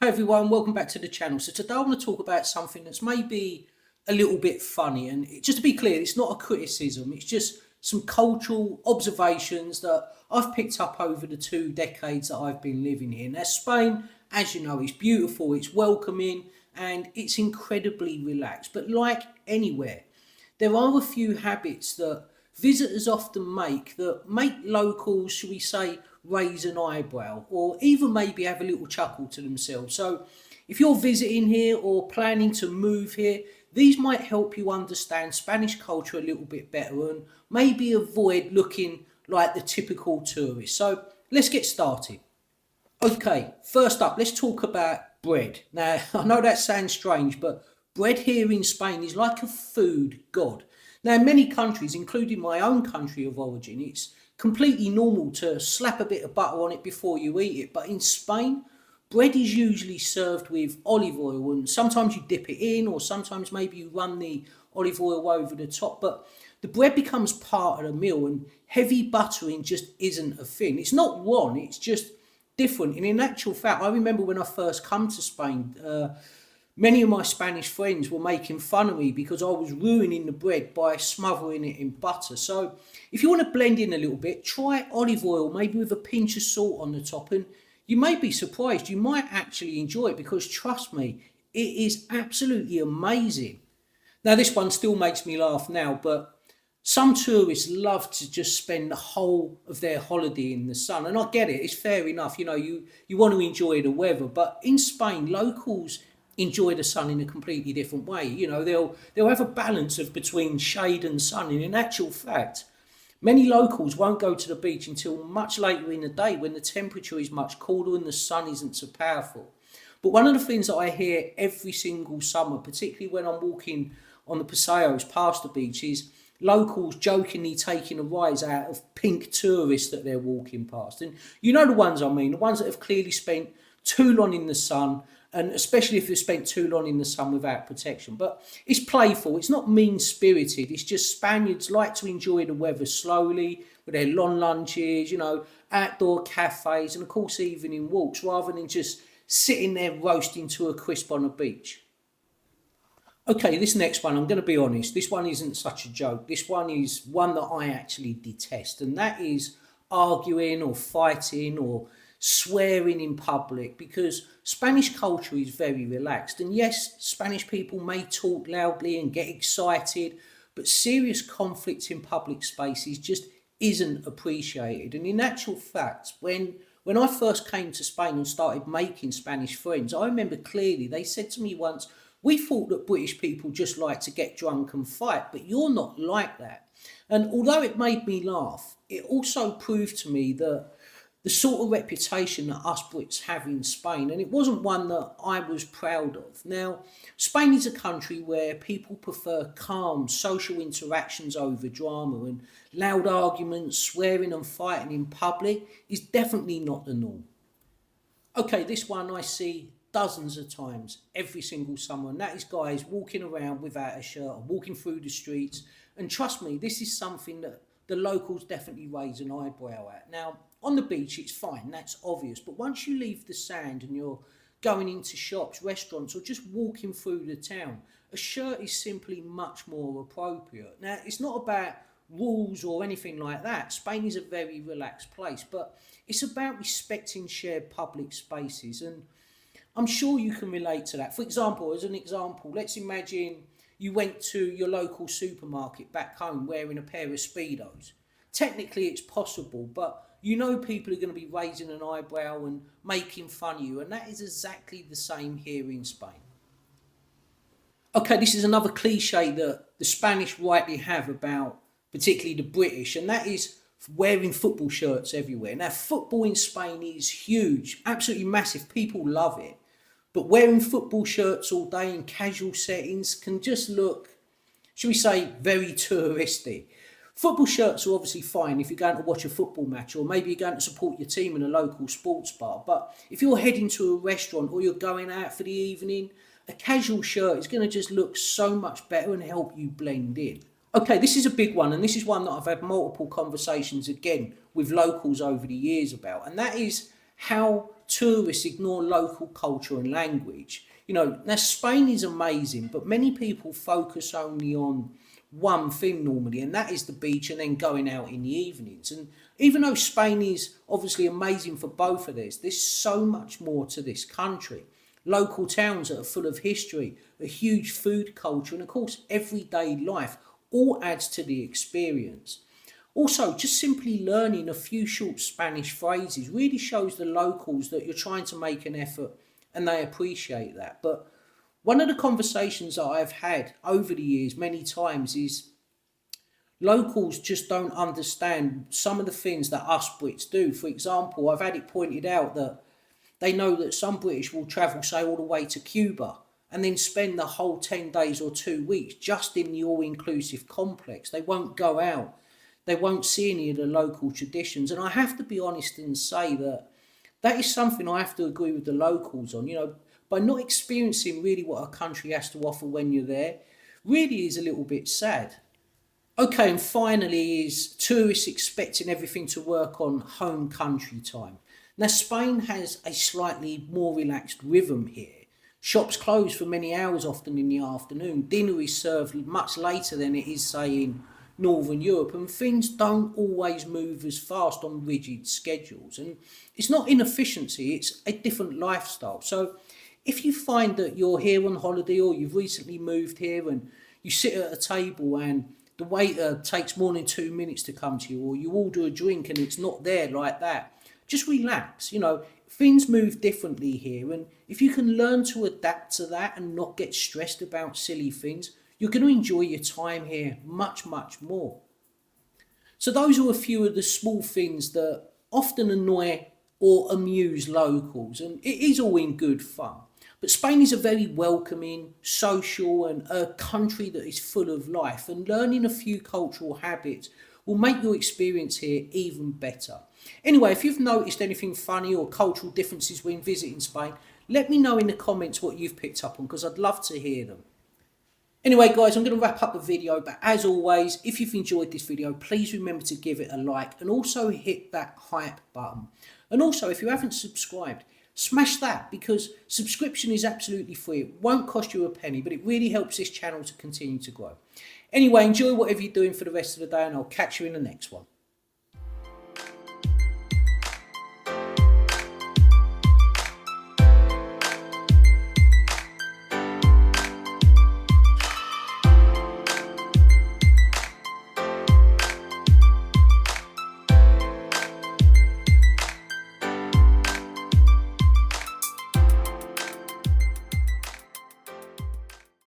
Hey everyone, welcome back to the channel. So today I want to talk about something that's maybe a little bit funny, and just to be clear, it's not a criticism, it's just some cultural observations that I've picked up over the 2 decades that I've been living here. Now Spain, as you know, is beautiful, it's welcoming and it's incredibly relaxed, but like anywhere, there are a few habits that visitors often make locals, shall we say, raise an eyebrow or even maybe have a little chuckle to themselves. So, if you're visiting here or planning to move here, these might help you understand Spanish culture a little bit better and maybe avoid looking like the typical tourist. So, let's get started. Okay, first up, let's talk about bread. Now, I know that sounds strange, but bread here in Spain is like a food god. Now, in many countries, including my own country of origin, it's completely normal to slap a bit of butter on it before you eat it. But in Spain, bread is usually served with olive oil, and sometimes you dip it in, or sometimes maybe you run the olive oil over the top. But the bread becomes part of the meal, and heavy buttering just isn't a thing. It's not wrong, it's just different. And in actual fact, I remember when I first come to Spain, many of my Spanish friends were making fun of me because I was ruining the bread by smothering it in butter. So if you want to blend in a little bit, try olive oil, maybe with a pinch of salt on the top, and you may be surprised. You might actually enjoy it because trust me, it is absolutely amazing. Now this one still makes me laugh now, but some tourists love to just spend the whole of their holiday in the sun, and I get it, it's fair enough. You want to enjoy the weather, but in Spain, locals enjoy the sun in a completely different way. They'll have a balance of between shade and sun, and in actual fact, many locals won't go to the beach until much later in the day when the temperature is much cooler and the sun isn't so powerful. But one of the things that I hear every single summer, particularly when I'm walking on the paseos past the beach, is locals jokingly taking a rise out of pink tourists that they're walking past. And you know the ones I mean, the ones that have clearly spent too long in the sun, and especially if they've spent too long in the sun without protection. But it's playful, it's not mean-spirited, it's just Spaniards like to enjoy the weather slowly with their long lunches, outdoor cafes, and of course evening walks, rather than just sitting there roasting to a crisp on a beach. Okay, this next one, I'm going to be honest, this one isn't such a joke. This one is one that I actually detest, and that is arguing or fighting or swearing in public, because Spanish culture is very relaxed. And yes, Spanish people may talk loudly and get excited, but serious conflict in public spaces just isn't appreciated. And in actual fact, when I first came to Spain and started making Spanish friends, I remember clearly they said to me once, "We thought that British people just like to get drunk and fight, but you're not like that." And although it made me laugh, it also proved to me that the sort of reputation that us Brits have in Spain, and it wasn't one that I was proud of. Now, Spain is a country where people prefer calm social interactions over drama, and loud arguments, swearing and fighting in public is definitely not the norm. Okay, this one I see dozens of times every single summer, and that is guys walking around without a shirt or walking through the streets. And trust me, this is something that the locals definitely raise an eyebrow at. Now, on the beach, it's fine, that's obvious. But once you leave the sand and you're going into shops, restaurants, or just walking through the town, a shirt is simply much more appropriate. Now, it's not about rules or anything like that. Spain is a very relaxed place, but it's about respecting shared public spaces. And I'm sure you can relate to that. For example, as an example, let's imagine you went to your local supermarket back home wearing a pair of Speedos. Technically, it's possible, but people are going to be raising an eyebrow and making fun of you, and that is exactly the same here in Spain. Okay, this is another cliche that the Spanish rightly have about particularly the British, and that is wearing football shirts everywhere. Now, football in Spain is huge, absolutely massive. People love it. But wearing football shirts all day in casual settings can just look, should we say, very touristy. Football shirts are obviously fine if you're going to watch a football match, or maybe you're going to support your team in a local sports bar. But if you're heading to a restaurant or you're going out for the evening, a casual shirt is going to just look so much better and help you blend in. Okay, this is a big one, and this is one that I've had multiple conversations again with locals over the years about, and that is how tourists ignore local culture and language. Now Spain is amazing, but many people focus only on one thing normally, and that is the beach and then going out in the evenings. And even though Spain is obviously amazing for both of this, there's so much more to this country. Local towns that are full of history, a huge food culture, and of course, everyday life all adds to the experience. Also, just simply learning a few short Spanish phrases really shows the locals that you're trying to make an effort and they appreciate that. But one of the conversations that I've had over the years many times is locals just don't understand some of the things that us Brits do. For example, I've had it pointed out that they know that some British will travel, say, all the way to Cuba and then spend the whole 10 days or 2 weeks just in the all inclusive complex. They won't go out, they won't see any of the local traditions. And I have to be honest and say that that is something I have to agree with the locals on. By not experiencing really what a country has to offer when you're there, really is a little bit sad. Okay, and finally is tourists expecting everything to work on home country time. Now, Spain has a slightly more relaxed rhythm here. Shops close for many hours, often in the afternoon. Dinner is served much later than it is, say, in Northern Europe, and things don't always move as fast on rigid schedules. And it's not inefficiency, it's a different lifestyle. So if you find that you're here on holiday or you've recently moved here and you sit at a table and the waiter takes more than 2 minutes to come to you, or you order a drink and it's not there like that, just relax. Things move differently here, and if you can learn to adapt to that and not get stressed about silly things, you're going to enjoy your time here much, much more. So those are a few of the small things that often annoy or amuse locals, and it is all in good fun. But Spain is a very welcoming, social, and a country that is full of life, and learning a few cultural habits will make your experience here even better. Anyway, if you've noticed anything funny or cultural differences when visiting Spain, let me know in the comments what you've picked up on, because I'd love to hear them. Anyway guys, I'm going to wrap up the video, but as always, if you've enjoyed this video, please remember to give it a like and also hit that hype button. And also, if you haven't subscribed, smash that, because subscription is absolutely free. It won't cost you a penny, but it really helps this channel to continue to grow. Anyway, enjoy whatever you're doing for the rest of the day, and I'll catch you in the next one.